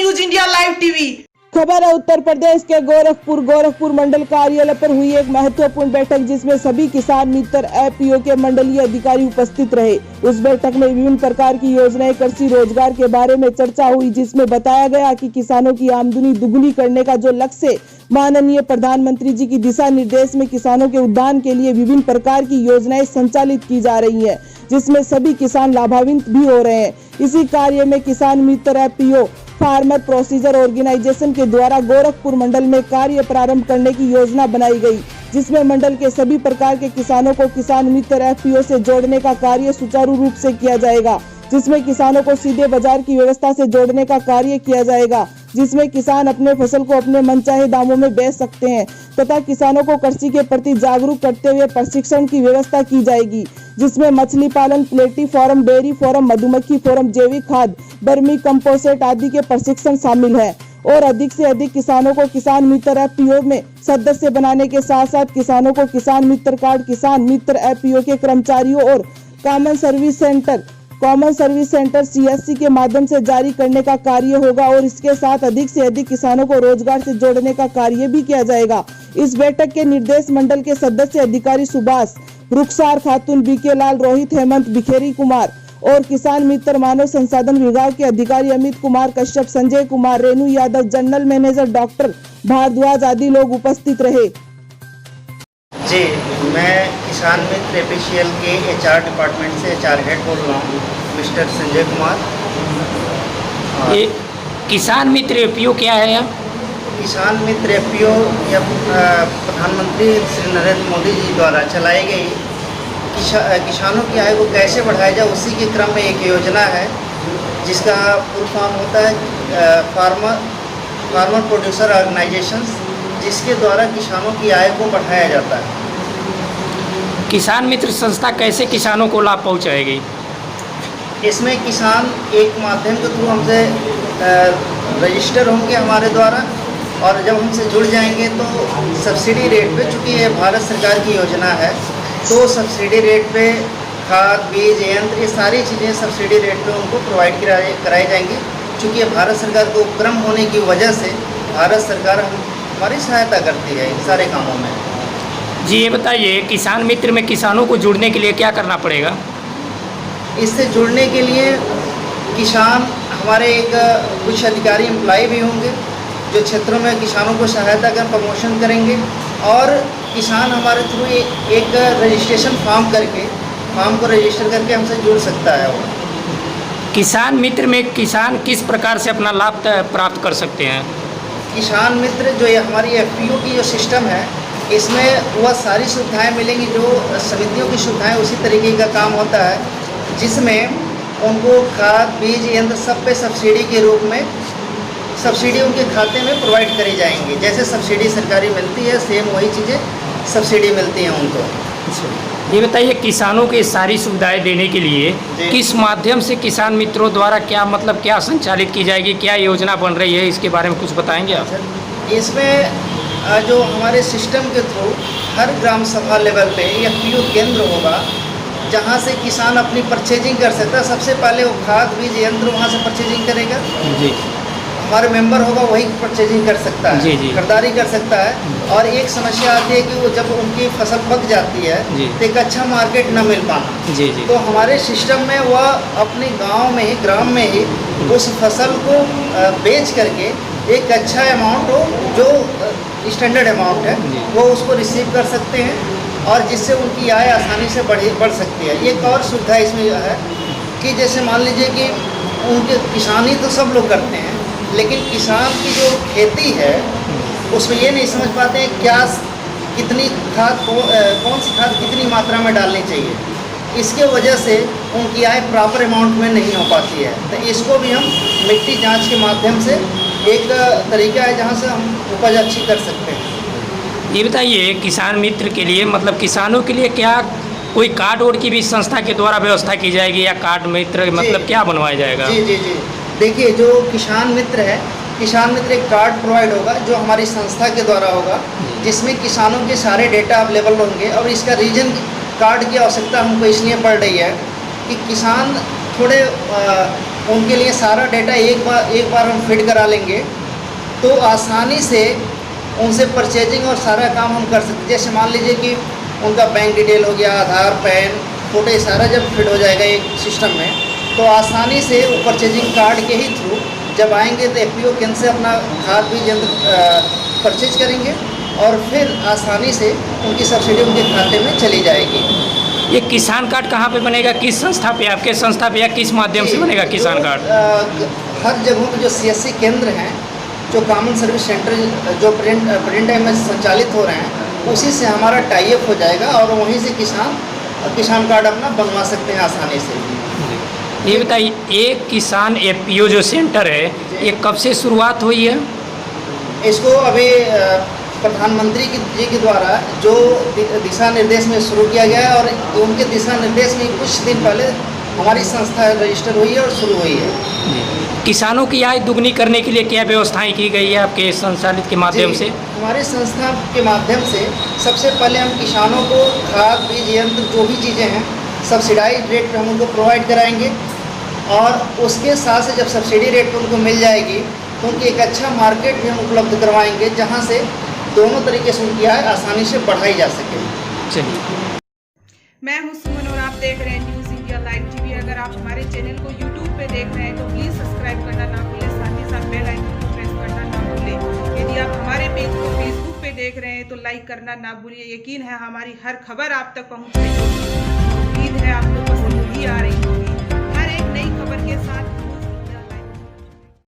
News India live TV. खबर है उत्तर प्रदेश के गोरखपुर मंडल कार्यालय पर हुई एक महत्वपूर्ण बैठक जिसमें सभी किसान मित्र एपीओ के मंडलीय अधिकारी उपस्थित रहे। उस बैठक में विभिन्न प्रकार की योजनाएं कृषि रोजगार के बारे में चर्चा हुई, जिसमें बताया गया कि किसानों की आमदनी दुगुनी करने का जो लक्ष्य माननीय प्रधानमंत्री जी की दिशा निर्देश में किसानों के उत्थान के लिए विभिन्न प्रकार की योजनाएं संचालित की जा रही है, जिसमें सभी किसान लाभान्वित भी हो रहे हैं। इसी कार्य में किसान मित्र एपीओ फार्मर प्रोसीजर ऑर्गेनाइजेशन के द्वारा गोरखपुर मंडल में कार्य प्रारंभ करने की योजना बनाई गई, जिसमें मंडल के सभी प्रकार के किसानों को किसान मित्र एफपीओ से जोड़ने का कार्य सुचारू रूप से किया जाएगा, जिसमें किसानों को सीधे बाजार की व्यवस्था से जोड़ने का कार्य किया जाएगा, जिसमें किसान अपने फसल को अपने मनचाहे दामों में बेच सकते हैं तथा किसानों को कृषि के प्रति जागरूक करते हुए प्रशिक्षण की व्यवस्था की जाएगी, जिसमें मछली पालन, पोल्ट्री फार्म, डेयरी फार्म, मधुमक्खी फार्म, जैविक खाद, बर्मी कंपोस्ट आदि के प्रशिक्षण शामिल है। और अधिक से अधिक किसानों को किसान मित्र एफपीओ में सदस्य बनाने के साथ साथ किसानों को किसान मित्र कार्ड किसान मित्र एफपीओ के कर्मचारियों और कॉमन सर्विस सेंटर सीएससी के माध्यम से जारी करने का कार्य होगा और इसके साथ अधिक से अधिक किसानों को रोजगार से जोड़ने का कार्य भी किया जाएगा। इस बैठक के निर्देश मंडल के सदस्य अधिकारी सुभाष, रुखसार खातून, बीके लाल, रोहित, हेमंत, बिखेरी कुमार और किसान मित्र मानव संसाधन विभाग के अधिकारी Amit Kumar Kashyap, Sanjay Kumar, Renu Yadav, general manager doctor Bhardwaj आदि लोग उपस्थित रहे। जी, मैं किसान मित्र एपीसीएल के एचआर डिपार्टमेंट से एचआर हेड बोल रहा हूँ, मिस्टर संजय कुमार। ये किसान मित्र एपीओ क्या है? आप किसान मित्र एपीओ या प्रधानमंत्री श्री नरेंद्र मोदी जी द्वारा चलाई गई किसानों की आय को कैसे बढ़ाया जाए उसी के क्रम में एक योजना है, जिसका फुल फॉर्म होता है फार्मर प्रोड्यूसर ऑर्गेनाइजेशंस, जिसके द्वारा किसानों की आय को बढ़ाया जाता है। किसान मित्र संस्था कैसे किसानों को लाभ पहुंचाएगी? इसमें किसान एक माध्यम के थ्रू हमसे रजिस्टर होंगे हमारे द्वारा, और जब हमसे जुड़ जाएंगे तो सब्सिडी रेट पे, चूँकि ये भारत सरकार की योजना है, तो सब्सिडी रेट पे खाद, बीज, यंत्र, ये सारी चीज़ें सब्सिडी रेट पे उनको प्रोवाइड कराई जाएंगी। चूँकि ये भारत सरकार के उपक्रम होने की वजह से भारत सरकार हमारी सहायता करती है इन सारे कामों में। जी, ये बताइए किसान मित्र में किसानों को जुड़ने के लिए क्या करना पड़ेगा? इससे जुड़ने के लिए किसान हमारे एक कुछ अधिकारी एम्प्लॉय भी होंगे जो क्षेत्रों में किसानों को सहायता कर प्रमोशन करेंगे, और किसान हमारे थ्रू एक रजिस्ट्रेशन फॉर्म को रजिस्टर करके हमसे जुड़ सकता है। वो किसान मित्र में किसान किस प्रकार से अपना लाभ प्राप्त कर सकते हैं? किसान मित्र जो ये हमारी एफपीओ की जो सिस्टम है, इसमें वह सारी सुविधाएं मिलेंगी जो समितियों की सुविधाएं, उसी तरीके का काम होता है, जिसमें उनको खाद, बीज, यंत्र सब पे सब्सिडी के रूप में सब्सिडी उनके खाते में प्रोवाइड करी जाएंगी। जैसे सब्सिडी सरकारी मिलती है, सेम वही चीज़ें सब्सिडी मिलती हैं उनको। ये बताइए किसानों के सारी सुविधाएं देने के लिए किस माध्यम से किसान मित्रों द्वारा क्या संचालित की जाएगी, क्या योजना बन रही है, इसके बारे में कुछ बताएंगे आप? इसमें जो हमारे सिस्टम के थ्रू हर ग्राम सभा लेवल पे एफपीओ केंद्र होगा, जहाँ से किसान अपनी परचेजिंग कर सकता है। सबसे पहले वो खाद, बीज, यंत्र वहाँ से परचेजिंग करेगा। जी, हमारे मेंबर होगा वही परचेजिंग कर सकता है, जी। खरीदारी कर सकता है। और एक समस्या आती है कि वो जब उनकी फसल पक जाती है तो एक अच्छा मार्केट न मिल पाना। जी। तो हमारे सिस्टम में वह अपने गांव में ही, ग्राम में ही उस फसल को बेच करके एक अच्छा अमाउंट हो, जो स्टैंडर्ड अमाउंट है, वो उसको रिसीव कर सकते हैं, और जिससे उनकी आय आसानी से बढ़ सकती है। एक और सुविधा इसमें है कि जैसे मान लीजिए कि उनके किसानी तो सब लोग करते हैं, लेकिन किसान की जो खेती है उसमें ये नहीं समझ पाते हैं क्या कितनी खाद कौन सी खाद कितनी मात्रा में डालनी चाहिए। इसके वजह से उनकी आय प्रॉपर अमाउंट में नहीं हो पाती है। तो इसको भी हम मिट्टी जांच के माध्यम से एक तरीका है जहां से हम उपज अच्छी कर सकते हैं। ये बताइए किसान मित्र के लिए किसानों के लिए क्या कोई कार्ड वोर्ड की भी संस्था के द्वारा व्यवस्था की जाएगी, या कार्ड मित्र क्या बनवाया जाएगा? जी। देखिए, जो किसान मित्र है, किसान मित्र एक कार्ड प्रोवाइड होगा जो हमारी संस्था के द्वारा होगा, जिसमें किसानों के सारे डेटा अवेलेबल होंगे। और इसका रीजन कार्ड की आवश्यकता हमको इसलिए पड़ रही है कि किसान थोड़े उनके लिए सारा डेटा एक बार हम फीड करा लेंगे तो आसानी से उनसे परचेजिंग और सारा काम हम कर सकते हैं। जैसे मान लीजिए कि उनका बैंक डिटेल हो गया, आधार, पैन, फोटो, ये सारा जब फिट हो जाएगा एक सिस्टम में, तो आसानी से वो परचेजिंग कार्ड के ही थ्रू जब आएंगे तो एफपीओ केंद्र से अपना खाद बीज यंत्र परचेज करेंगे और फिर आसानी से उनकी सब्सिडी उनके खाते में चली जाएगी। ये किसान कार्ड कहाँ पे बनेगा, किस संस्था पे, आपके संस्था पे या किस माध्यम से बनेगा किसान कार्ड? हर जगहों पे जो सीएससी केंद्र हैं, जो कॉमन सर्विस सेंटर जो प्रिंट टाइम में संचालित हो रहे हैं, उसी से हमारा टाई अप हो जाएगा और वहीं से किसान कार्ड अपना बनवा सकते हैं आसानी से। ये बताइए, एक किसान एफपीओ जो सेंटर है, ये कब से शुरुआत हुई है? इसको अभी प्रधानमंत्री जी के द्वारा जो दिशा निर्देश में शुरू किया गया है और उनके दिशा निर्देश में कुछ दिन पहले हमारी संस्था रजिस्टर हुई है और शुरू हुई है। किसानों की आय दुगनी करने के लिए क्या व्यवस्थाएं की गई है आपके संचालित के माध्यम से? हमारी संस्था के माध्यम से सबसे पहले हम किसानों को खाद बीज यंत्र जो भी चीज़ें हैं सब्सिडाइज रेट पर हम उनको प्रोवाइड कराएंगे और उसके साथ से जब सब्सिडी रेट पर उनको मिल जाएगी तो उनकी एक अच्छा मार्केट भी हम उपलब्ध करवाएंगे जहाँ से दोनों तरीके से उनकी आय आसानी से बढ़ाई जा सके। चलिए, मैं हूं सुमन और आप देख रहे हैं न्यूज़ इंडिया लाइव टीवी। अगर आप हमारे चैनल को यूट्यूब पे देख रहे हैं तो प्लीज़ सब्सक्राइब करना ना भूलें, साथ ही साथ बेल आइकन को प्रेस करना ना भूलें। यदि आप हमारे पेज को फेसबुक पे देख रहे हैं तो लाइक करना ना भूलिए। यकीन है हमारी हर खबर आप तक पहुँच रही होगी। उम्मीद है आपको पसंद